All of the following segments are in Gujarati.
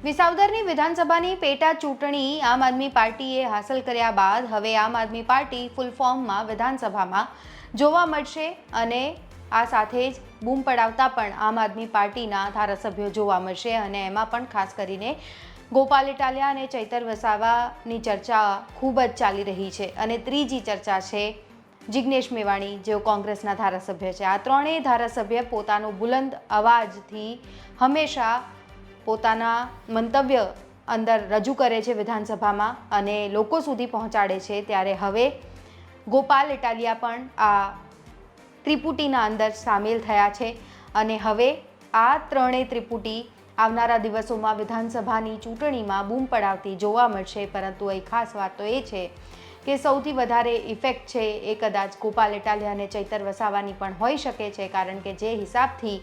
વિસાવદરની વિધાનસભાની પેટા ચૂંટણી આમ આદમી પાર્ટીએ હાંસલ કર્યા બાદ હવે આમ આદમી પાર્ટી ફૂલ ફોર્મમાં વિધાનસભામાં જોવા મળશે અને આ સાથે જ બૂમ પડાવતા પણ આમ આદમી પાર્ટીના ધારાસભ્યો જોવા મળશે અને એમાં પણ ખાસ કરીને ગોપાલ ઇટાલિયા અને ચૈતર વસાવાની ચર્ચા ખૂબ જ ચાલી રહી છે અને ત્રીજી ચર્ચા છે જિગ્નેશ મેવાણી, જેઓ કોંગ્રેસના ધારાસભ્ય છે. આ ત્રણેય ધારાસભ્ય પોતાનો બુલંદ અવાજથી હંમેશા પોતાના મંતવ્ય અંદર રજૂ કરે છે વિધાનસભામાં અને લોકો સુધી પહોંચાડે છે. ત્યારે હવે ગોપાલ ઇટાલિયા પણ આ ત્રિપુટીના અંદર સામેલ થયા છે અને હવે આ ત્રણેય ત્રિપુટી આવનારા દિવસોમાં વિધાનસભાની ચૂંટણીમાં બૂમ પડાવતી જોવા મળશે. પરંતુ એ ખાસ વાત તો એ છે કે સૌથી વધારે ઇફેક્ટ છે એ કદાચ ગોપાલ ઇટાલિયા અને ચૈતર વસાવાની પણ હોઈ શકે છે, કારણ કે જે હિસાબથી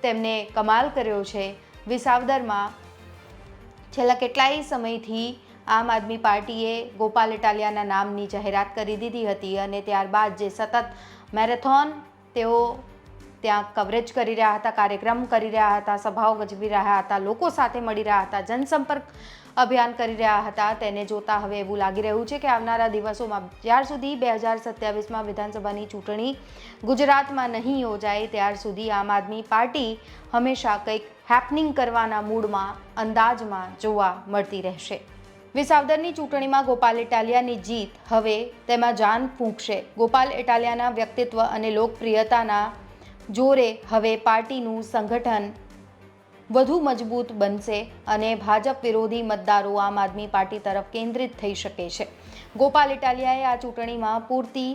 તેમને કમાલ કર્યો છે વિસાવદરમાં છેલ્લા કેટલાય સમયથી આમ આદમી પાર્ટીએ ગોપાલ ઇટાલિયાના નામની જાહેરાત કરી દીધી હતી અને ત્યારબાદ જે સતત મેરેથોન તેઓ ત્યાં કવરેજ કરી રહ્યા હતા, કાર્યક્રમ કરી રહ્યા હતા, સભાઓ ગજવી રહ્યા હતા, લોકો સાથે મળી રહ્યા હતા, જનસંપર્ક અભિયાન કરી રહ્યા હતા, તેને જોતા હવે એવું લાગી રહ્યું છે કે આવનારા દિવસોમાં જ્યાર સુધી 2027માં વિધાનસભાની ચૂંટણી ગુજરાતમાં નહીં યોજાય ત્યાર સુધી આમ આદમી પાર્ટી હંમેશા કંઈક હેપનિંગ કરવાના મૂડમાં અંદાજમાં જોવા મળતી રહેશે. વિસાવદરની ચૂંટણીમાં ગોપાલ ઇટાલિયાની જીત હવે તેમાં જાન ફૂંકશે. ગોપાલ ઇટાલિયાના વ્યક્તિત્વ અને લોકપ્રિયતાના જોરે હવે પાર્ટીનું સંગઠન વધુ મજબૂત બનશે અને ભાજપ વિરોધી મતદારો આમ આદમી પાર્ટી તરફ કેન્દ્રિત થઈ શકે છે. ગોપાલ ઇટાલિયાએ આ ચૂંટણીમાં પૂરતી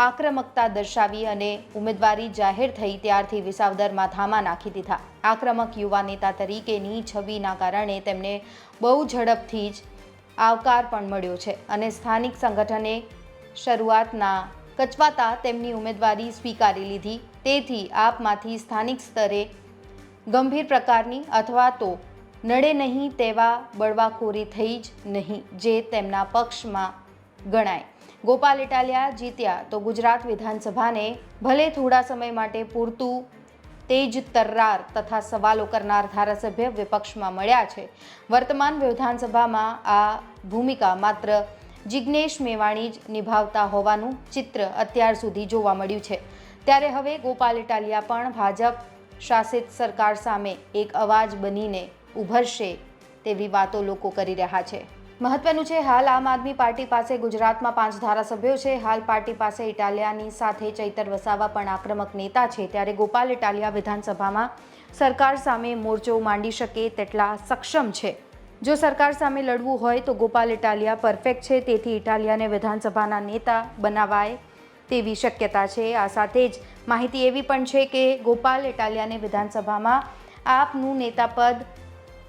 આક્રમકતા દર્શાવી અને ઉમેદવારી જાહેર થઈ ત્યારથી વિસાવદરમાં ધામા નાખી દીધા. આક્રમક યુવા નેતા તરીકેની છબીના કારણે તેમને બહુ ઝડપથી જ આવકાર પણ મળ્યો છે અને સ્થાનિક સંગઠને શરૂઆતના કચવાતા તેમની ઉમેદવારી સ્વીકારી લીધી. તેથી આપમાંથી સ્થાનિક સ્તરે ગંભીર પ્રકારની અથવા તો નડે નહીં તેવા બળવાખોરી થઈ જ નહીં, જે તેમના પક્ષમાં ગણાય. ગોપાલ ઇટાલિયા જીત્યા તો ગુજરાત વિધાનસભાને ભલે થોડા સમય માટે પૂરતું તેજ તર્રાર તથા સવાલો કરનાર ધારાસભ્ય વિપક્ષમાં મળ્યા છે. વર્તમાન વિધાનસભામાં આ ભૂમિકા માત્ર જિગ્નેશ મેવાણી જ નિભાવતા હોવાનું ચિત્ર અત્યાર સુધી જોવા મળ્યું છે. ત્યારે હવે ગોપાલ ઇટાલિયા પણ ભાજપ શાસિત સરકાર સામે એક અવાજ બનીને ઉભરશે તેવી વાતો લોકો કરી રહ્યા છે. મહત્વનું છે, હાલ આમ આદમી પાર્ટી પાસે ગુજરાતમાં 5 ધારાસભ્યો છે. હાલ પાર્ટી પાસે ઇટાલિયાની સાથે ચૈતર વસાવા પણ આક્રમક નેતા છે. ત્યારે ગોપાલ ઇટાલિયા વિધાનસભામાં સરકાર સામે મોરચો માંડી શકે તેટલા સક્ષમ છે. જો સરકાર સામે લડવું હોય તો ગોપાલ ઇટાલિયા પરફેક્ટ છે. તેથી ઇટાલિયાને વિધાનસભાના નેતા બનાવાય તેવી શક્યતા છે. આ સાથે જ માહિતી એવી પણ છે કે ગોપાલ ઇટાલિયાને વિધાનસભામાં આપનું નેતા પદ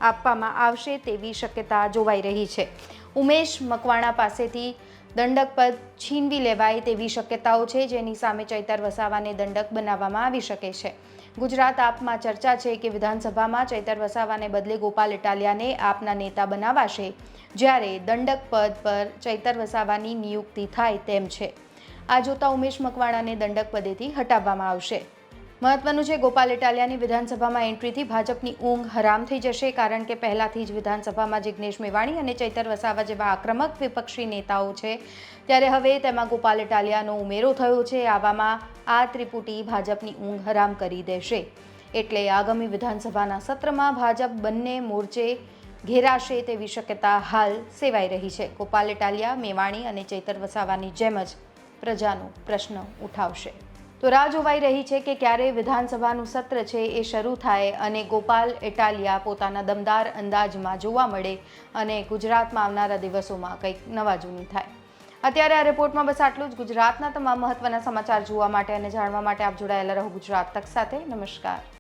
આપવામાં આવશે તેવી શક્યતા જોવાઈ રહી છે. ઉમેશ મકવાણા પાસેથી દંડક પદ છીનવી લેવાય તેવી શક્યતાઓ છે, જેની સામે ચૈતર વસાવાને દંડક બનાવવામાં આવી શકે છે. ગુજરાત આપમાં ચર્ચા છે કે વિધાનસભામાં ચૈતર વસાવાને બદલે ગોપાલ ઇટાલિયાને આપના નેતા બનાવાશે, જ્યારે દંડક પદ પર ચૈતર વસાવાની નિયુક્તિ થાય તેમ છે. આ જોતા ઉમેશ મકવાણાને દંડક પદેથી હટાવવામાં આવશે. મહત્વનું છે, ગોપાલ ઇટાલિયાની વિધાનસભામાં એન્ટ્રીથી ભાજપની ઊંઘ હરામ થઈ જશે, કારણ કે પહેલાથી જ વિધાનસભામાં જિગ્નેશ મેવાણી અને ચૈતર વસાવા જેવા આક્રમક વિપક્ષી નેતાઓ છે. ત્યારે હવે તેમાં ગોપાલ ઇટાલિયાનો ઉમેરો થયો છે. આવામાં આ ત્રિપુટી ભાજપની ઊંઘ હરામ કરી દેશે. એટલે આગામી વિધાનસભાના સત્રમાં ભાજપ બંને મોરચે ઘેરાશે તેવી શક્યતા હાલ સેવાઈ રહી છે. ગોપાલ ઇટાલિયા મેવાણી અને ચૈતર વસાવાની જેમ જ પ્રજાનો પ્રશ્ન ઉઠાવશે. તો રાહ જોવાઈ રહી છે કે ક્યારે વિધાનસભાનું સત્ર છે એ શરૂ થાય અને ગોપાલ ઇટાલિયા પોતાના દમદાર અંદાજમાં જોવા મળે અને ગુજરાતમાં આવનારા દિવસોમાં કંઈક નવા જૂની થાય. અત્યારે આ રિપોર્ટમાં બસ આટલું જ. ગુજરાતના તમામ મહત્વના સમાચાર જોવા માટે અને જાણવા માટે આપ જોડાયેલા રહો ગુજરાત તક સાથે. નમસ્કાર.